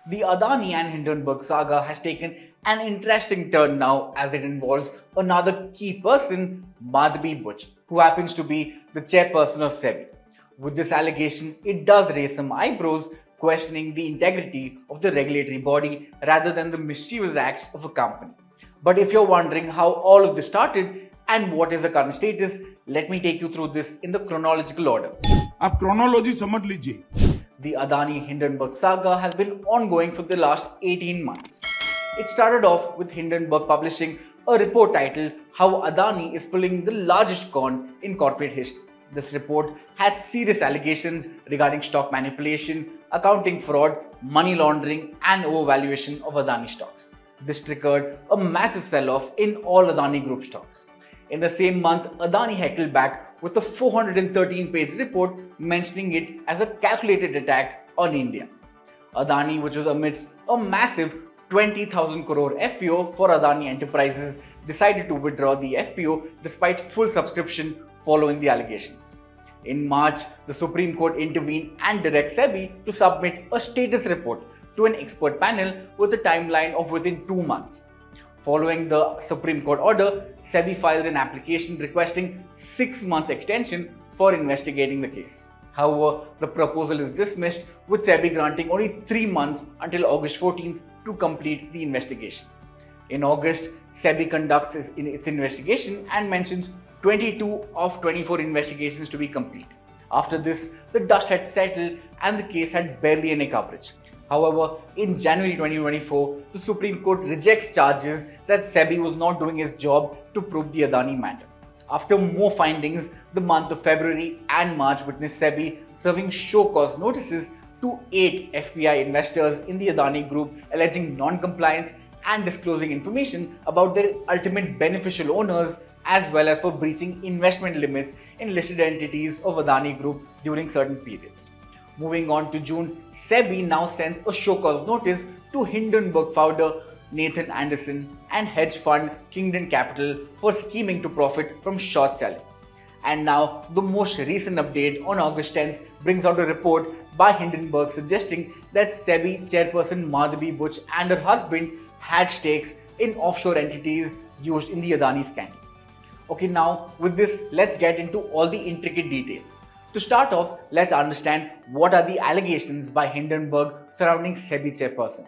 The Adani and Hindenburg saga has taken an interesting turn now as it involves another key person, Madhabi Buch, who happens to be the chairperson of SEBI. With this allegation, it does raise some eyebrows, questioning the integrity of the regulatory body rather than the mischievous acts of a company. But if you're wondering how all of this started and what is the current status, let me take you through this in the chronological order. आप chronology समझ लीजिए. The Adani-Hindenburg saga has been ongoing for the last 18 months. It started off with Hindenburg publishing a report titled How Adani is Pulling the Largest Con in Corporate History. This report had serious allegations regarding stock manipulation, accounting fraud, money laundering, and overvaluation of Adani stocks. This triggered a massive sell-off in all AdaniGroup stocks. In the same month, Adani heckled back with a 413-page report mentioning it as a calculated attack on India. Adani, which was amidst a massive 20,000 crore FPO for Adani Enterprises, decided to withdraw the FPO despite full subscription following the allegations. In March, the Supreme Court intervened and directed SEBI to submit a status report to an expert panel with a timeline of within 2 months. Following the Supreme Court order, SEBI files an application requesting 6 months extension for investigating the case. However, the proposal is dismissed, with SEBI granting only 3 months until August 14th to complete the investigation. In August, SEBI conducts its investigation and mentions 22 of 24 investigations to be complete. After this, the dust had settled and the case had barely any coverage. However, in January 2024, the Supreme Court rejects charges that SEBI was not doing its job to probe the Adani matter. After more findings, the month of February and March witnessed SEBI serving show-cause notices to 8 FPI investors in the Adani Group alleging non-compliance and disclosing information about their ultimate beneficial owners, as well as for breaching investment limits in listed entities of Adani Group during certain periods. Moving on to June, SEBI now sends a show-cause notice to Hindenburg founder Nathan Anderson and hedge fund Kingdon Capital for scheming to profit from short selling. And now, the most recent update on August 10th brings out a report by Hindenburg suggesting that SEBI Chairperson Madhabi Buch and her husband had stakes in offshore entities used in the Adani scandal. Okay, now with this, let's get into all the intricate details. To start off, let's understand what are the allegations by Hindenburg surrounding SEBI chairperson.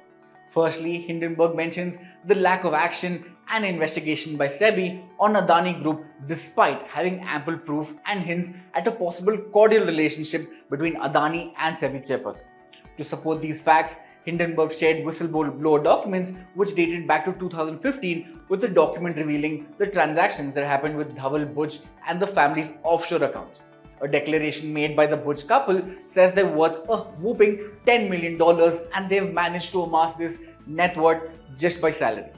Firstly, Hindenburg mentions the lack of action and investigation by SEBI on Adani Group despite having ample proof and hints at a possible cordial relationship between Adani and SEBI chairperson. To support these facts, Hindenburg shared whistleblower documents which dated back to 2015 with a document revealing the transactions that happened with Dhaval Buch and the family's offshore accounts. A declaration made by the Buch couple says they're worth a whooping $10 million and they've managed to amass this net worth just by salary.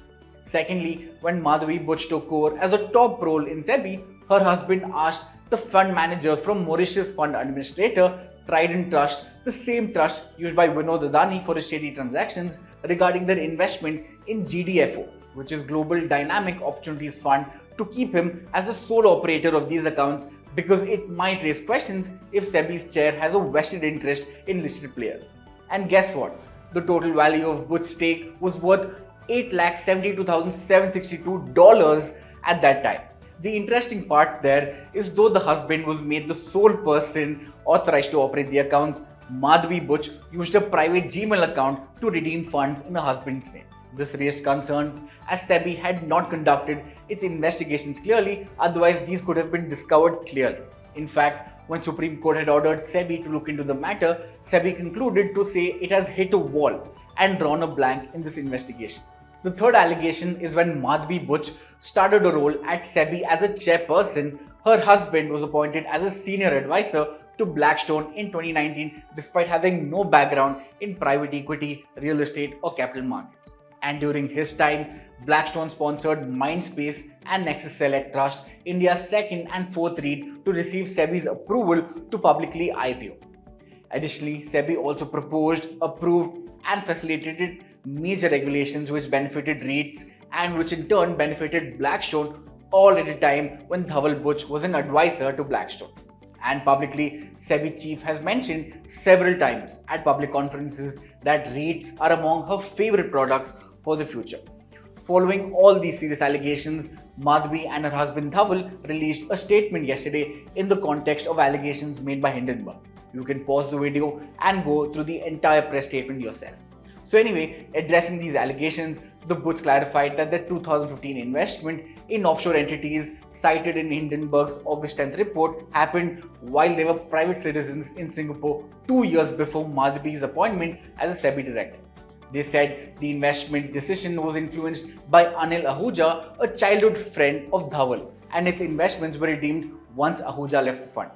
Secondly, when Madhabi Buch took over as a top role in SEBI, her husband asked the fund managers from Mauritius fund administrator Trident Trust, the same trust used by Vinod Adani for his shady transactions, regarding their investment in GDFO, which is Global Dynamic Opportunities Fund, to keep him as the sole operator of these accounts because it might raise questions if SEBI's chair has a vested interest in listed players. And guess what? The total value of Buch's stake was worth $872,762 at that time. The interesting part there is, though the husband was made the sole person authorized to operate the accounts, Madhabi Buch used a private Gmail account to redeem funds in her husband's name. This raised concerns as SEBI had not conducted its investigations clearly, otherwise these could have been discovered clearly. In fact, when Supreme Court had ordered SEBI to look into the matter, SEBI concluded to say it has hit a wall and drawn a blank in this investigation. The third allegation is when Madhabi Buch started a role at SEBI as a chairperson, her husband was appointed as a senior advisor to Blackstone in 2019 despite having no background in private equity, real estate or capital markets. And during his time, Blackstone sponsored Mindspace and Nexus Select Trust, India's second and fourth REIT, to receive SEBI's approval to publicly IPO. Additionally, SEBI also proposed, approved and facilitated major regulations which benefited REITs and which in turn benefited Blackstone, all at a time when Dhaval Buch was an advisor to Blackstone. And publicly, SEBI chief has mentioned several times at public conferences that REITs are among her favorite products for the future. Following all these serious allegations, Madhabi and her husband Dhaval released a statement yesterday in the context of allegations made by Hindenburg. You can pause the video and go through the entire press statement yourself. So anyway, addressing these allegations, the Buch clarified that the 2015 investment in offshore entities cited in Hindenburg's August 10th report happened while they were private citizens in Singapore 2 years before Madhabi's appointment as a SEBI director. They said the investment decision was influenced by Anil Ahuja, a childhood friend of Dhaval, and its investments were redeemed once Ahuja left the fund.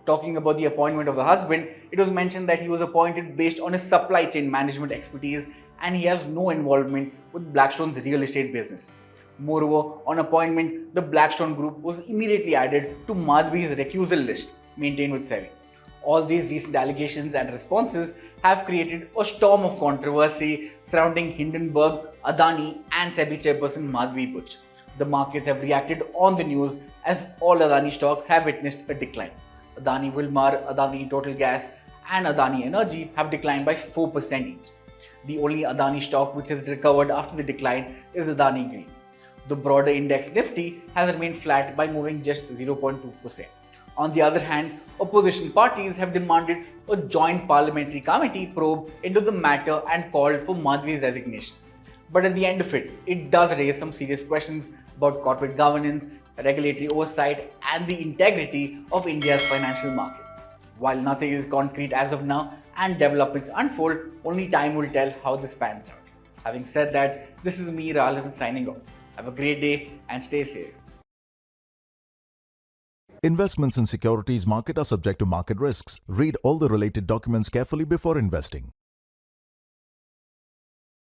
Talking about the appointment of the husband, it was mentioned that he was appointed based on his supply chain management expertise and he has no involvement with Blackstone's real estate business. Moreover, on appointment, the Blackstone Group was immediately added to Madhabi's recusal list maintained with SEBI. All these recent allegations and responses have created a storm of controversy surrounding Hindenburg, Adani and SEBI Chairperson Madhabi Buch. The markets have reacted on the news as all Adani stocks have witnessed a decline. Adani Wilmar, Adani Total Gas and Adani Energy have declined by 4% each. The only Adani stock which has recovered after the decline is Adani Green. The broader index Nifty has remained flat by moving just 0.2%. On the other hand, opposition parties have demanded a joint parliamentary committee probe into the matter and called for Madhabi's resignation. But at the end of it, it does raise some serious questions about corporate governance, regulatory oversight, and the integrity of India's financial markets. While nothing is concrete as of now and developments unfold, only time will tell how this pans out. Having said that, this is me, Rahul, signing off. Have a great day and stay safe. Investments in securities market are subject to market risks. Read all the related documents carefully before investing.